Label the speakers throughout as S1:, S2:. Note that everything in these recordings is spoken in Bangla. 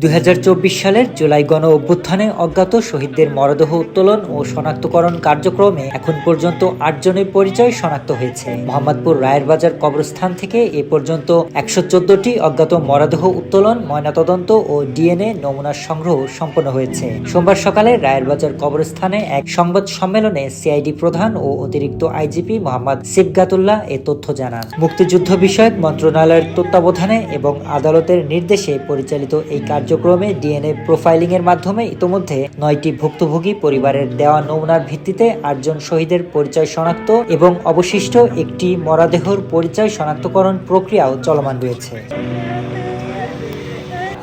S1: 2024 সালের জুলাই গণ অভ্যুত্থানে অজ্ঞাত শহীদদের মরদেহ উত্তোলন ও শনাক্তকরণ কার্যক্রমে এখন পর্যন্ত 8 জনের পরিচয় শনাক্ত হয়েছে। মোহাম্মদপুর রায়েরবাজার কবরস্থান থেকে এ পর্যন্ত 114টি অজ্ঞাত মরদেহ উত্তোলন, ময়নাতদন্ত ও ডিএনএ নমুনা সংগ্রহ সম্পন্ন হয়েছে। সোমবার সকালে রায়েরবাজার কবরস্থানে এক সংবাদ সম্মেলনে সিআইডি প্রধান ও অতিরিক্ত আইজিপি মোহাম্মদ সিবগাতুল্লাহ এ তথ্য জানান। মুক্তিযুদ্ধ বিষয়ক মন্ত্রণালয়ের তত্ত্বাবধানে এবং আদালতের নির্দেশে পরিচালিত এই কার্যক্রমে ডিএনএ প্রোফাইলিং এর মাধ্যমে ইতোমধ্যে 9টি ভুক্তভোগী পরিবারের দেওয়া নমুনার ভিত্তিতে 8 জন শহীদের পরিচয় শনাক্ত এবং অবশিষ্ট একটি মরদেহর পরিচয় শনাক্তকরণ প্রক্রিয়াও চলমান রয়েছে।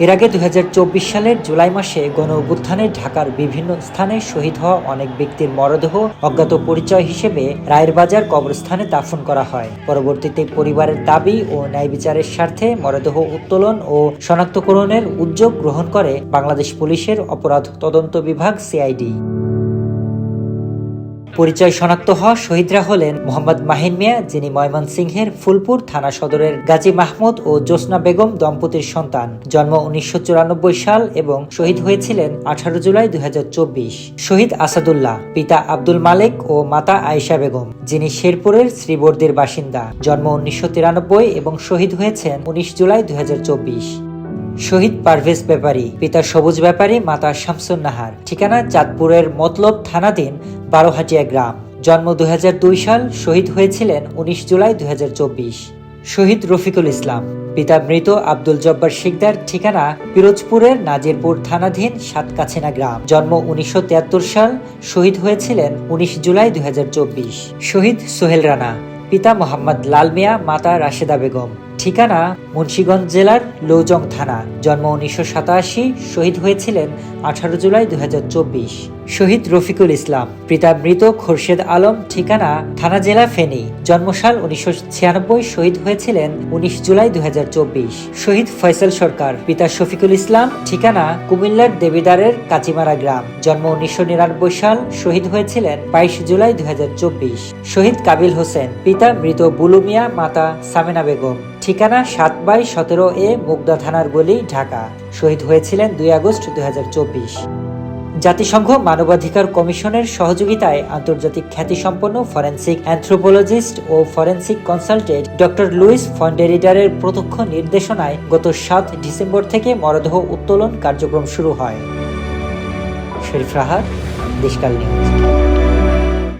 S1: এর আগে 2024 সালের জুলাই মাসে গণ অভ্যুত্থানে ঢাকার বিভিন্ন স্থানে শহীদ হওয়া অনেক ব্যক্তির মরদেহ অজ্ঞাত পরিচয় হিসেবে রায়েরবাজার কবরস্থানে দাফন করা হয়। পরবর্তীতে পরিবারের দাবি ও ন্যায় বিচারের স্বার্থে মরদেহ উত্তোলন ও শনাক্তকরণের উদ্যোগ গ্রহণ করে বাংলাদেশ পুলিশের অপরাধ তদন্ত বিভাগ সিআইডি। পরিচয় শনাক্ত হওয়া শহীদরা হলেন মোহাম্মদ মাহিন মিয়া, যিনি ময়মনসিংহের ফুলপুর থানা সদরের গাজী মাহমুদ ও জোসনা বেগম দম্পতির সন্তান, জন্ম 1994 সাল এবং শহীদ হয়েছিলেন 18 জুলাই 2024। শহীদ আসাদুল্লাহ, পিতা আব্দুল মালেক ও মাতা আয়েশা বেগম, যিনি শেরপুরের শ্রীবর্দীর বাসিন্দা, জন্ম 1993 এবং শহীদ হয়েছেন 19 জুলাই 2024। শহীদ পারভেজ ব্যাপারী, পিতা সবুজ ব্যাপারী, মাতা শামসুন নাহার, ঠিকানা চাঁদপুরের মতলব থানাধীন বারোহাটিয়া গ্রাম, জন্ম 2002 সাল, শহীদ হয়েছিলেন 19 জুলাই 2024। শহীদ রফিকুল ইসলাম, পিতা মৃত আব্দুল জব্বার শিকদার, ঠিকানা পিরোজপুরের নাজিরপুর থানাধীন সাতকাছিনা গ্রাম, জন্ম 1973 সাল, শহীদ হয়েছিলেন 19 জুলাই 2024। শহীদ সোহেল রানা, পিতা মোহাম্মদ লাল মিয়া, মাতা রাশেদা বেগম, ঠিকানা মুন্সিগঞ্জ জেলার লৌজং থানা, জন্ম 1987, শহীদ হয়েছিলেন 18 জুলাই 2024। শহীদ রফিকুল ইসলাম, পিতা মৃত খোরশেদ আলম, ঠিকানা থানা জেলা ফেনী, জন্মসাল 1996, শহীদ হয়েছিলেন 19 জুলাই 2024। শহীদ ফয়সাল সরকার, পিতা শফিকুল ইসলাম, ঠিকানা কুমিল্লার দেবিদারের কাচিমারা গ্রাম, জন্ম 1999 সাল, শহীদ হয়েছিলেন 22 জুলাই 2024। শহীদ কাবিল হোসেন, পিতা মৃত বুলু মিয়া, মাতা সামেনা বেগম, ঠিকানা 7/17 মুগদা থানার গলি, ঢাকা, শহীদ হয়েছিলেন 2 আগস্ট 2024। জাতিসংঘ মানবাধিকার কমিশনের সহযোগিতায় আন্তর্জাতিক খ্যাতিসম্পন্ন ফরেনসিক অ্যানথ্রোপোলজিস্ট ও ফরেনসিক কনসালটেন্ট ডক্টর লুইস ফন্ডেরিডারের প্রত্যক্ষ নির্দেশনায় গত 7 ডিসেম্বর থেকে মরদেহ উত্তোলন কার্যক্রম শুরু হয়। শরীফ রাহাত, দেশকাল নিউজ।